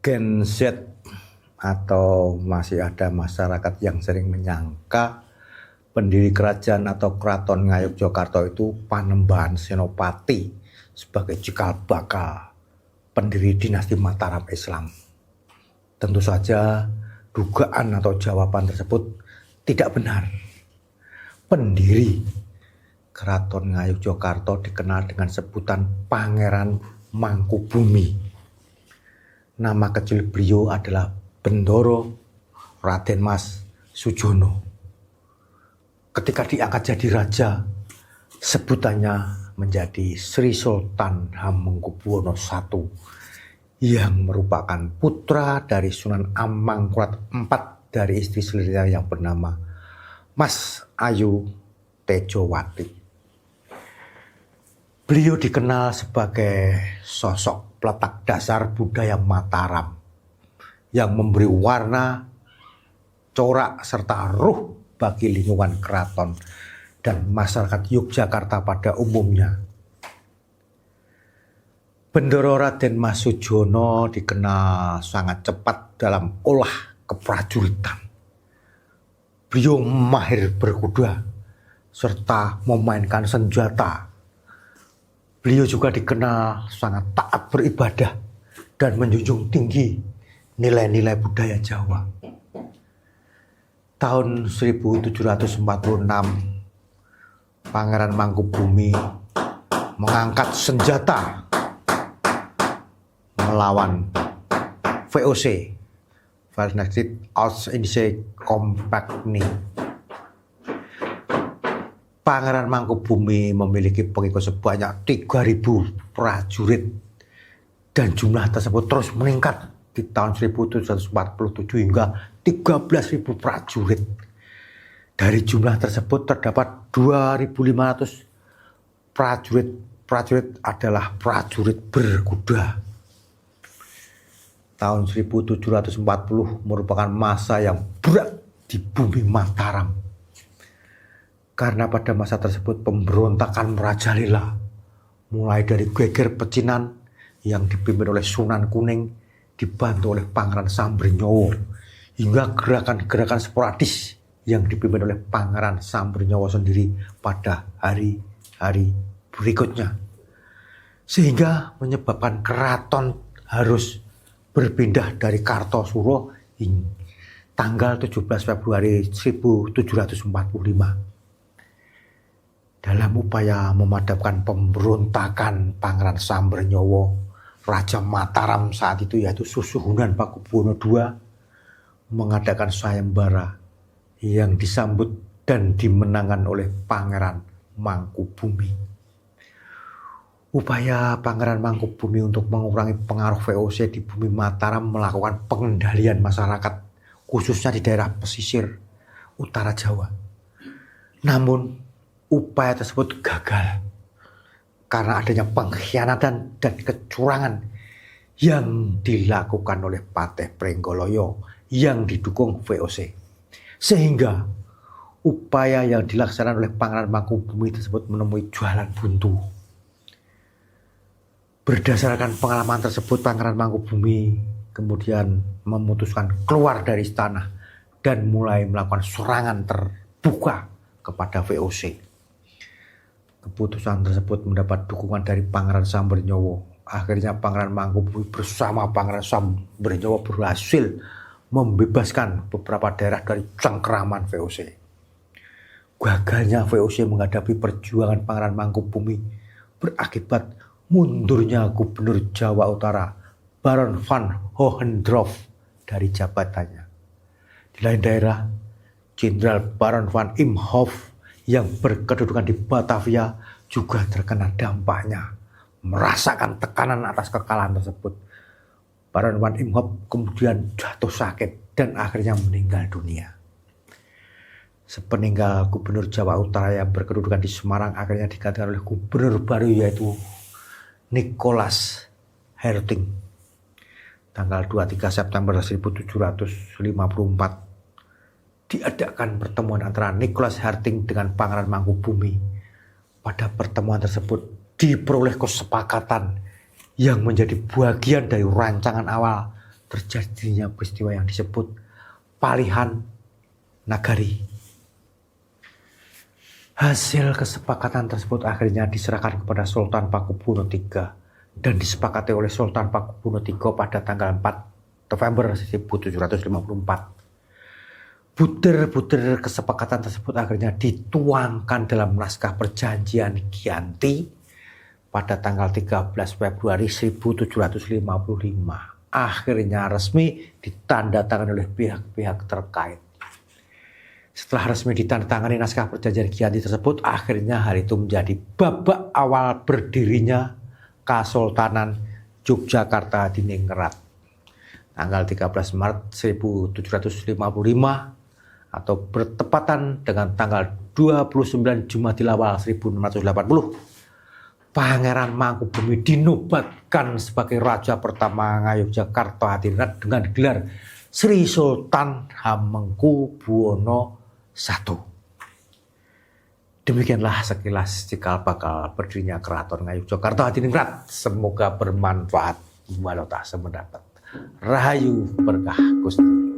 Gen Z atau masih ada masyarakat yang sering menyangka pendiri kerajaan atau keraton Ngayogyakarta itu Panembahan Senopati sebagai cikal bakal pendiri dinasti Mataram Islam. Tentu saja dugaan atau jawaban tersebut tidak benar. Pendiri keraton Ngayogyakarta dikenal dengan sebutan Pangeran Mangkubumi. Nama kecil beliau adalah Bendoro Raden Mas Sujono. Ketika diangkat jadi raja, sebutannya menjadi Sri Sultan Hamengkubuwono I yang merupakan putra dari Sunan Amangkurat IV dari istri selirnya yang bernama Mas Ayu Tejowati. Beliau dikenal sebagai sosok peletak dasar budaya Mataram yang memberi warna, corak, serta ruh bagi lingkungan keraton dan masyarakat Yogyakarta pada umumnya. Bendoro Raden Mas Sujono dikenal sangat cepat dalam olah keprajuritan. Beliau mahir berkuda serta memainkan senjata. Beliau juga dikenal sangat taat beribadah dan menjunjung tinggi nilai-nilai budaya Jawa. Tahun 1746, Pangeran Mangkubumi mengangkat senjata melawan VOC, Verenigde Oost-Indische Compagnie. Pangeran Mangkubumi memiliki pengikut sebanyak 3.000 prajurit dan jumlah tersebut terus meningkat di tahun 1747 hingga 13.000 prajurit. Dari jumlah tersebut terdapat 2.500 prajurit adalah prajurit berkuda. Tahun 1740 merupakan masa yang berat di bumi Mataram. Karena pada masa tersebut pemberontakan merajalela, mulai dari geger pecinan yang dipimpin oleh Sunan Kuning dibantu oleh Pangeran Sambernyowo, hingga gerakan-gerakan sporadis yang dipimpin oleh Pangeran Sambernyowo sendiri pada hari-hari berikutnya. Sehingga menyebabkan keraton harus berpindah dari Kartosuro hingga tanggal 17 Februari 1745. Dalam upaya memadamkan pemberontakan Pangeran Sambernyowo, Raja Mataram saat itu yaitu Susuhunan Pakubuwono II mengadakan sayembara yang disambut dan dimenangkan oleh Pangeran Mangkubumi. Upaya Pangeran Mangkubumi untuk mengurangi pengaruh VOC di bumi Mataram melakukan pengendalian masyarakat khususnya di daerah pesisir utara Jawa. Namun upaya tersebut gagal karena adanya pengkhianatan dan kecurangan yang dilakukan oleh Patih Prenggoloyo yang didukung VOC. Sehingga upaya yang dilaksanakan oleh Pangeran Mangkubumi tersebut menemui jalan buntu. Berdasarkan pengalaman tersebut, Pangeran Mangkubumi kemudian memutuskan keluar dari istana dan mulai melakukan serangan terbuka kepada VOC. Keputusan tersebut mendapat dukungan dari Pangeran Sambernyowo Akhirnya Pangeran Mangkubumi bersama Pangeran Sambernyawa berhasil membebaskan beberapa daerah dari cengkeraman VOC. Gagalnya VOC menghadapi perjuangan Pangeran Mangkubumi berakibat mundurnya Gubernur Jawa Utara Baron van Hohendorp dari jabatannya. Di lain daerah, Jenderal Baron van Imhoff yang berkedudukan di Batavia juga terkena dampaknya, merasakan tekanan atas kekalahan tersebut. Baron van Imhoff kemudian jatuh sakit dan akhirnya meninggal dunia. Sepeninggal Gubernur Jawa Utara yang berkedudukan di Semarang akhirnya digantikan oleh gubernur baru yaitu Nicholas Herting. Tanggal 23 September 1754 diadakan pertemuan antara Nicholas Herting dengan Pangeran Mangkubumi. Pada pertemuan tersebut diperoleh kesepakatan yang menjadi bagian dari rancangan awal terjadinya peristiwa yang disebut Palihan Nagari. Hasil kesepakatan tersebut akhirnya diserahkan kepada Sultan Pakubuwono III dan disepakati oleh Sultan Pakubuwono III pada tanggal 4 November 1754. Butir-butir kesepakatan tersebut akhirnya dituangkan dalam naskah perjanjian Giyanti pada tanggal 13 Februari 1755. Akhirnya resmi ditandatangani oleh pihak-pihak terkait. Setelah resmi ditandatangani naskah perjanjian Giyanti tersebut, akhirnya hal itu menjadi babak awal berdirinya Kesultanan Yogyakarta Hadiningrat. Tanggal 13 Maret 1755 atau bertepatan dengan tanggal 29 Jumadil Awal 1680, Pangeran Mangkubumi dinobatkan sebagai Raja pertama Ngayogyakarta Hadiningrat dengan gelar Sri Sultan Hamengkubuwono I. Demikianlah sekilas cikal bakal berdirinya Keraton Ngayogyakarta Hadiningrat. Semoga bermanfaat. Walau tak semendapat. Rahayu berkah Gusti.